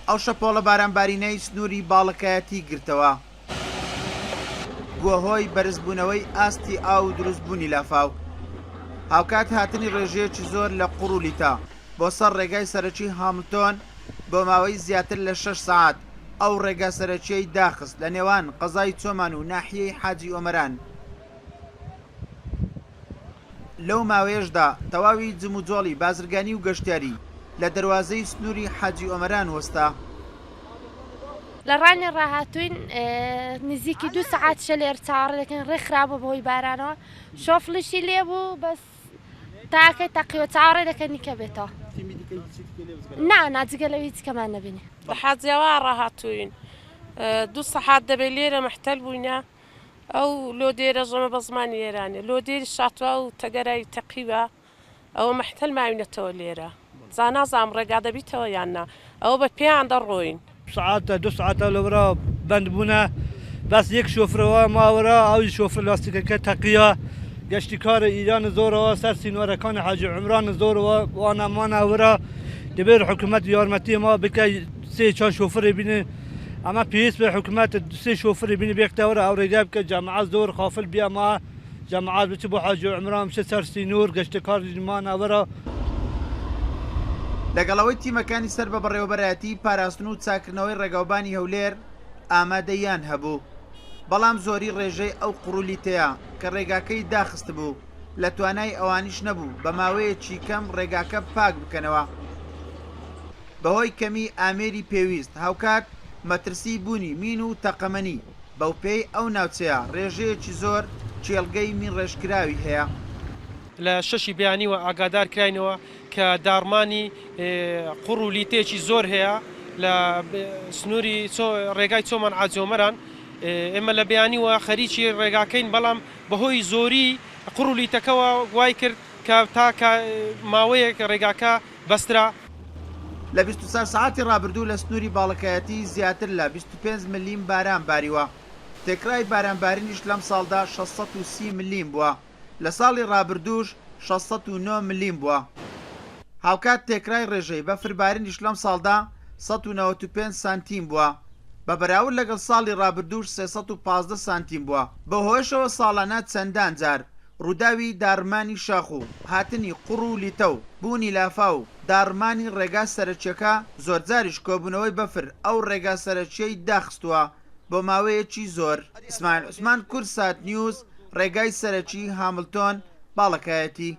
ئەو شەپۆڵە بارانبارینەی سنووری باڵەکایەتی گرتەوە بووە هۆی بەرزبوونەوەی ئاستی ئاو و دروستبوونی لافاو. هاوکات هاتنی ڕێژەیەکی زۆر لە قوڕولیتە بۆ سەر ڕێگای سەرەکی هاملتۆن بۆ ماوەی زیاتر لە 6 ساعات. ئەو ڕێگا سەرەکیەی داخست لە نێوان قەزای چۆمان و ناحیەی حاجی ئۆمەران. لەو ماوەیەشدا تەواوی جم و جۆڵی بازرگانی و گەشتیاری لە دەواازەی سنووری حاجی ئۆمەران وەستا. لە ڕانی ڕاهاتوین نزیکی 2 سعاتشە لێر چاڕ دەکەن ڕێ خراپە بەهۆی بارانەوە شۆفڵشی لێبوو بەس تاکەی تەقیوە چاڕێ دەکەنی کە بێتەوە ناجگە لەوە هیچ کەمان نەبینێ. لە حاجیەوە ڕاهاتوین 2 سەعات دەبێت لێرە مەحتەل بووینە ئەو لۆ دێرە ژەمە بە زمانی ئێرانێ لۆ دێری شاتوە و تەگەرای تەقیوە ئەوە مەحتەل ماوینەتەوە لێرە زانازام ڕێگا دەبیتەوە یاننا ئەوە بە پێیان دەڕۆین. ساعات 2 ساعتە لەورا بند بوونە بەس یەک شۆفرەوە ماوەرە ئەوی شۆفر لاستیکەکە تەقیە گەشتی کارە ئیران زۆرەوە سەر سینوەرەکانی حاجی عمران زۆرەوە وانەمانەوەرە دەبێت حکوومەت یارمەتی ما بکە 3-4 شۆفری بینێ ئەمە پێویست بە حکوومەت 3 شۆفری بینی بێکتەوەرە ئەو ڕێگا بکە جامعە زۆر خافل بیا ما جامعات بچ بۆ حاجی عمران بچە سەر سینوور گەشتە کاریمانەوەرە. لەگەڵەوەی تیمەکانی سەر بە بەڕێوەبەرایەتی پاراستن و چاکردنەوەی ڕێگاوبانی هەولێر ئامادەیان هەبوو، بەڵام زۆری ڕێژەی ئەو قوڕولیتەیە کە ڕێگاکەی داخست بوو لە توانای ئەوانیش نەبوو بە ماوەیەکی کەم ڕێگاکە پاک بکەنەوە. بەهۆی کەمی ئامێری پێویست هاوکات مەترسی بوونی مین و تەقەمەنی بەو پێی ئەو ناوچەیە ڕێژەیەکی زۆر چێلگەی مین ڕێژکراوی هەیە. لە شەشی بیانیوە ئاگادار کراینەوە کە دارمانی قوڕولیتێکی زۆر هەیە لە سنووری ڕێگای چۆمان حاجۆمەران. ئێمە لە بیانیوە خەریکی ڕێگاکەین بەڵام بەهۆی زۆری قوڕولیتەکەەوە وای کرد کە تا ماوەیەک ڕێگاکە بەسترا. لە 24 ساعتی ڕابردوو لە سنووری باڵەکایەتی زیاتر لە 25 ملیم باران باریوە. تێکرای بارانبارینیش لەم ساڵدا 630 ملیم بووە، لە ساڵی ڕابردووش 609 ملیم بووە. هاوکات تێکرای ڕێژەی بەفربارینیش لەم ساڵدا 195 سانتیم بووە، بە بەراورد لەگەڵ ساڵی ڕابردووش 315 سانتیم بووە. بەهۆیشەوە ساڵانە چەندان جار ڕووداوی دارمانی شاخ و هاتنی قوڕ و لیتە و بوونی لافا و دارمانی ڕێگا سەرچیەکە زۆرجاریش کۆبوونەوەی بەفر ئەو ڕێگا سەرچیەی داخستووە بۆ ماوەیەکی زۆر. ئیسماعیل عوسمان، کورسات نیوز، ڕێگای سەرەکی هاملتۆن باڵەکایەتی.